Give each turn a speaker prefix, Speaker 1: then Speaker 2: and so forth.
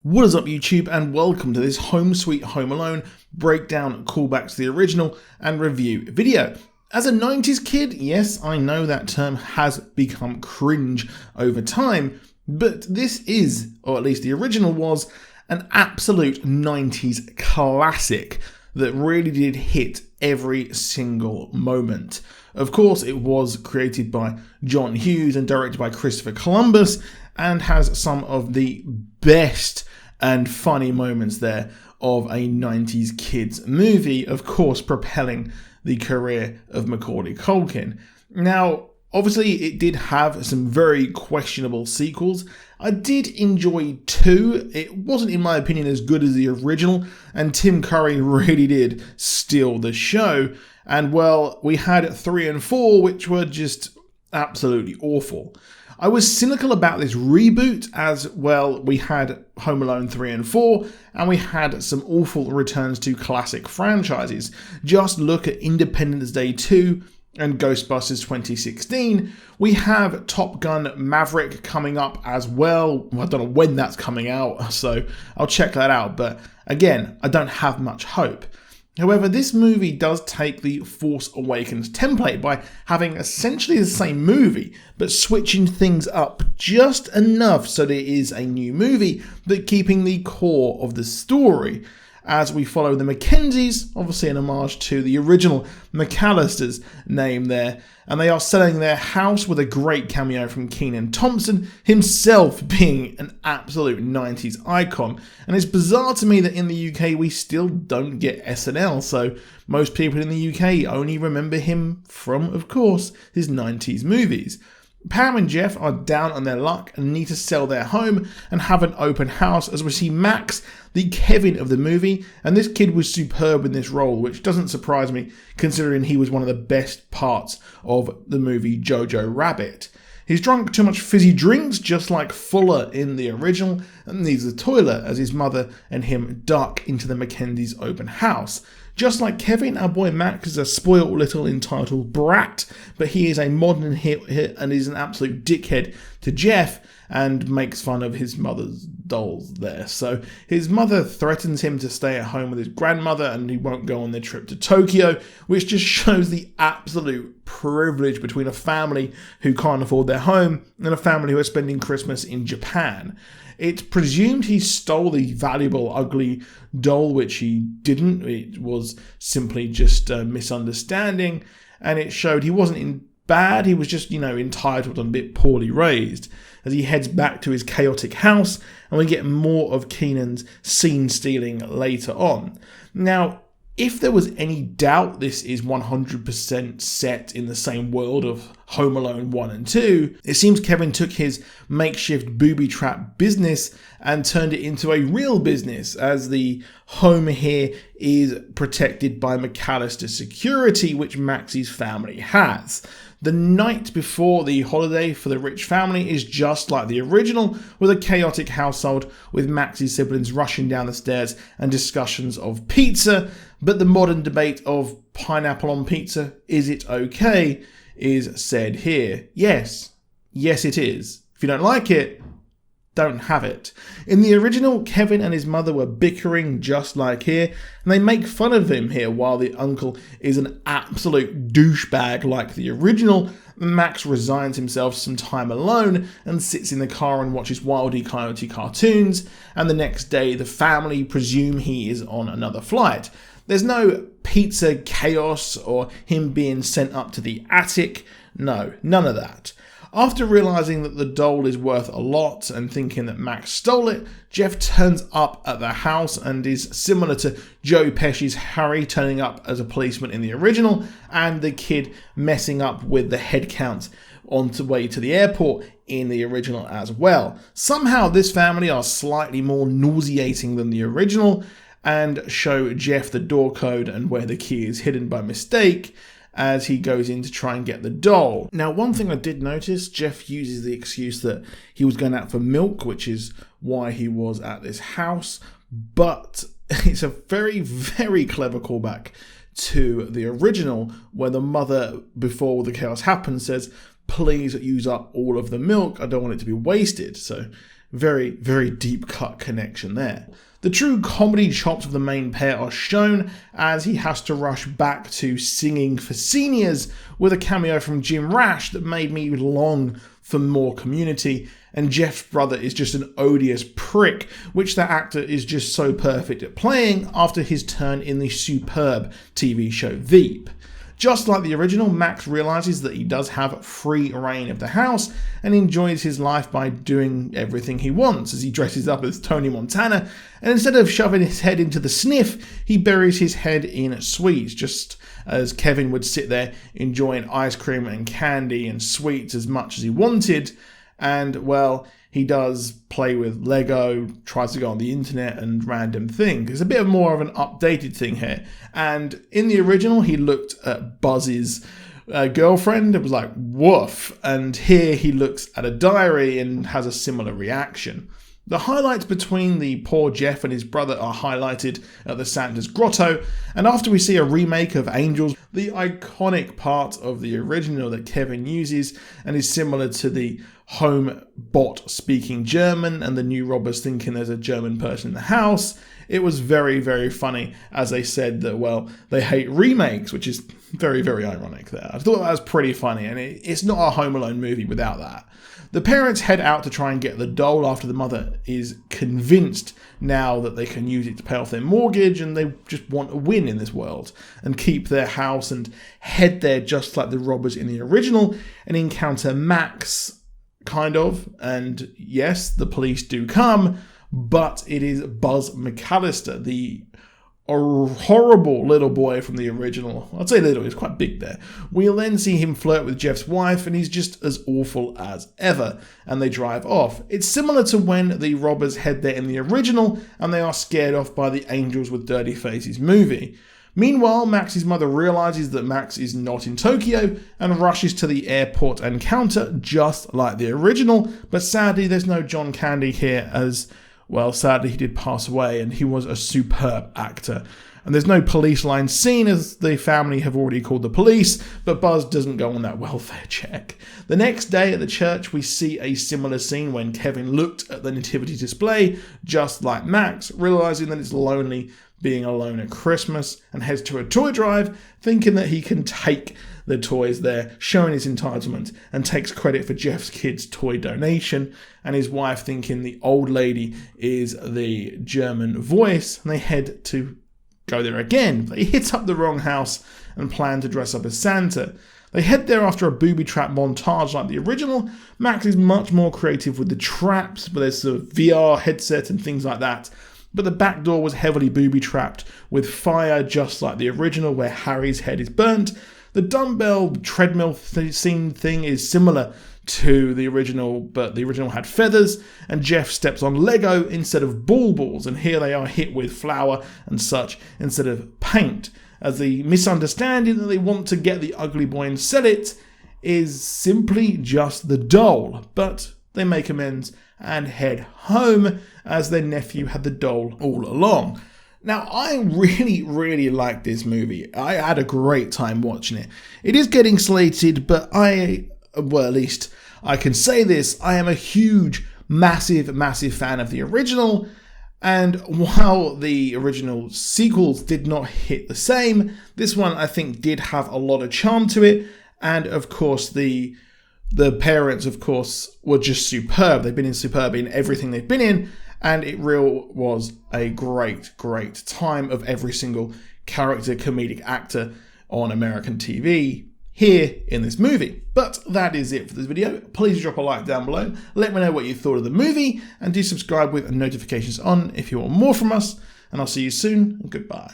Speaker 1: What is up YouTube, and welcome to this Home Sweet Home Alone breakdown, callback to the original and review video. As a 90s kid, yes, I know that term has become cringe over time, but this is, or at least the original was, an absolute 90s classic that really did hit every single moment. Of course, it was created by John Hughes and directed by Christopher Columbus, and has some of the best and funny moments there of a 90s kids movie, of course propelling the career of Macaulay Culkin. Now, obviously it did have some very questionable sequels. I did enjoy 2. It wasn't, in my opinion, as good as the original, and Tim Curry really did steal the show. And well, we had 3 and 4, which were just absolutely awful. I was cynical about this reboot as, well, we had Home Alone 3 and 4, and we had some awful returns to classic franchises. Just look at Independence Day 2 and Ghostbusters 2016. We have Top Gun Maverick coming up as well. I don't know when that's coming out, so I'll check that out. But again, I don't have much hope. However, this movie does take the Force Awakens template by having essentially the same movie, but switching things up just enough so that it is a new movie, but keeping the core of the story. As we follow the Mackenzies, obviously an homage to the original McAllister's name there, and they are selling their house with a great cameo from Kenan Thompson, himself being an absolute 90s icon. And it's bizarre to me that in the UK we still don't get SNL, so most people in the UK only remember him from, of course, his 90s movies. Pam and Jeff are down on their luck and need to sell their home and have an open house, as we see Max, the Kevin of the movie, and this kid was superb in this role, which doesn't surprise me considering he was one of the best parts of the movie Jojo Rabbit. He's drunk too much fizzy drinks, just like Fuller in the original, and needs the toilet as his mother and him duck into the Mackenzies' open house. Just like Kevin, our boy Max is a spoiled little entitled brat, but he is a modern hit and is an absolute dickhead to Jeff and makes fun of his mother's dolls there. So his mother threatens him to stay at home with his grandmother and he won't go on their trip to Tokyo, which just shows the absolute privilege between a family who can't afford their home and a family who are spending Christmas in Japan. It's presumed he stole the valuable, ugly doll, which he didn't. It was simply just a misunderstanding, and it showed he wasn't bad. He was just, entitled and a bit poorly raised. As he heads back to his chaotic house, and we get more of Kenan's scene stealing later on. Now, if there was any doubt this is 100% set in the same world of Home Alone 1 and 2, it seems Kevin took his makeshift booby trap business and turned it into a real business, as the home here is protected by McAllister security, which Maxie's family has. The night before the holiday for the rich family is just like the original, with a chaotic household with Maxie's siblings rushing down the stairs and discussions of pizza, but the modern debate of pineapple on pizza, is it okay, is said here. Yes it is. If you don't like it, don't have it. In the original, Kevin and his mother were bickering just like here, and they make fun of him here while the uncle is an absolute douchebag like the original. Max resigns himself some time alone and sits in the car and watches Wile E. Coyote cartoons, and the next day the family presume he is on another flight. There's no pizza chaos or him being sent up to the attic. No, none of that. After realizing that the doll is worth a lot and thinking that Max stole it, Jeff turns up at the house and is similar to Joe Pesci's Harry turning up as a policeman in the original, and the kid messing up with the head count on the way to the airport in the original as well. Somehow this family are slightly more nauseating than the original and show Jeff the door code and where the key is hidden by mistake as he goes in to try and get the doll. Now, one thing I did notice, Jeff uses the excuse that he was going out for milk, which is why he was at this house, but it's a very, very clever callback to the original, where the mother, before all the chaos happens, says, please use up all of the milk, I don't want it to be wasted. So very, very deep cut connection there. The true comedy chops of the main pair are shown as he has to rush back to singing for seniors with a cameo from Jim Rash that made me long for more Community, and Jeff's brother is just an odious prick, which the actor is just so perfect at playing after his turn in the superb TV show Veep. Just like the original, Max realizes that he does have free reign of the house and enjoys his life by doing everything he wants as he dresses up as Tony Montana, and instead of shoving his head into the sniff, he buries his head in sweets, just as Kevin would sit there enjoying ice cream and candy and sweets as much as he wanted. And, well, he does play with Lego, tries to go on the internet and random things. It's a bit more of an updated thing here. And in the original, he looked at Buzz's girlfriend. It was like, woof. And here he looks at a diary and has a similar reaction. The highlights between the poor Jeff and his brother are highlighted at the Santa's Grotto, and after we see a remake of Angels, the iconic part of the original that Kevin uses and is similar to the home bot speaking German and the new robbers thinking there's a German person in the house. It was very, very funny as they said that, well, they hate remakes, which is very, very ironic there. I thought that was pretty funny, and it's not a Home Alone movie without that. The parents head out to try and get the doll after the mother is convinced now that they can use it to pay off their mortgage, and they just want a win in this world and keep their house and head there just like the robbers in the original and encounter Max, kind of. And yes, the police do come, but it is Buzz McAllister, the horrible little boy from the original. I'd say little, he's quite big there. We'll then see him flirt with Jeff's wife, and he's just as awful as ever, and they drive off. It's similar to when the robbers head there in the original, and they are scared off by the Angels with Dirty Faces movie. Meanwhile, Max's mother realizes that Max is not in Tokyo and rushes to the airport encounter just like the original, but sadly there's no John Candy here as, well, sadly he did pass away and he was a superb actor. And there's no police line scene as the family have already called the police, but Buzz doesn't go on that welfare check. The next day at the church we see a similar scene when Kevin looked at the nativity display just like Max, realizing that it's lonely being alone at Christmas, and heads to a toy drive thinking that he can take the toys there, showing his entitlement, and takes credit for Jeff's kid's toy donation, and his wife thinking the old lady is the German voice, and they head to go there again. They hit up the wrong house and plan to dress up as Santa. They head there after a booby trap montage like the original. Max is much more creative with the traps, but there's a VR headset and things like that. But the back door was heavily booby-trapped with fire just like the original where Harry's head is burnt. The dumbbell treadmill scene thing is similar to the original, but the original had feathers, and Jeff steps on Lego instead of balls, and here they are hit with flour and such instead of paint, as the misunderstanding that they want to get the ugly boy and sell it is simply just the doll, but they make amends and head home as their nephew had the doll all along. Now, I really, really like this movie. I had a great time watching it. It is getting slated, but at least I can say this, I am a huge, massive, massive fan of the original, and while the original sequels did not hit the same, this one I think did have a lot of charm to it, and of course the parents, of course, were just superb. They've been superb in everything they've been in, and it really was a great, great time of every single character, comedic actor on American TV here in this movie. But that is it for this video. Please drop a like down below. Let me know what you thought of the movie, and do subscribe with notifications on if you want more from us. And I'll see you soon, and goodbye.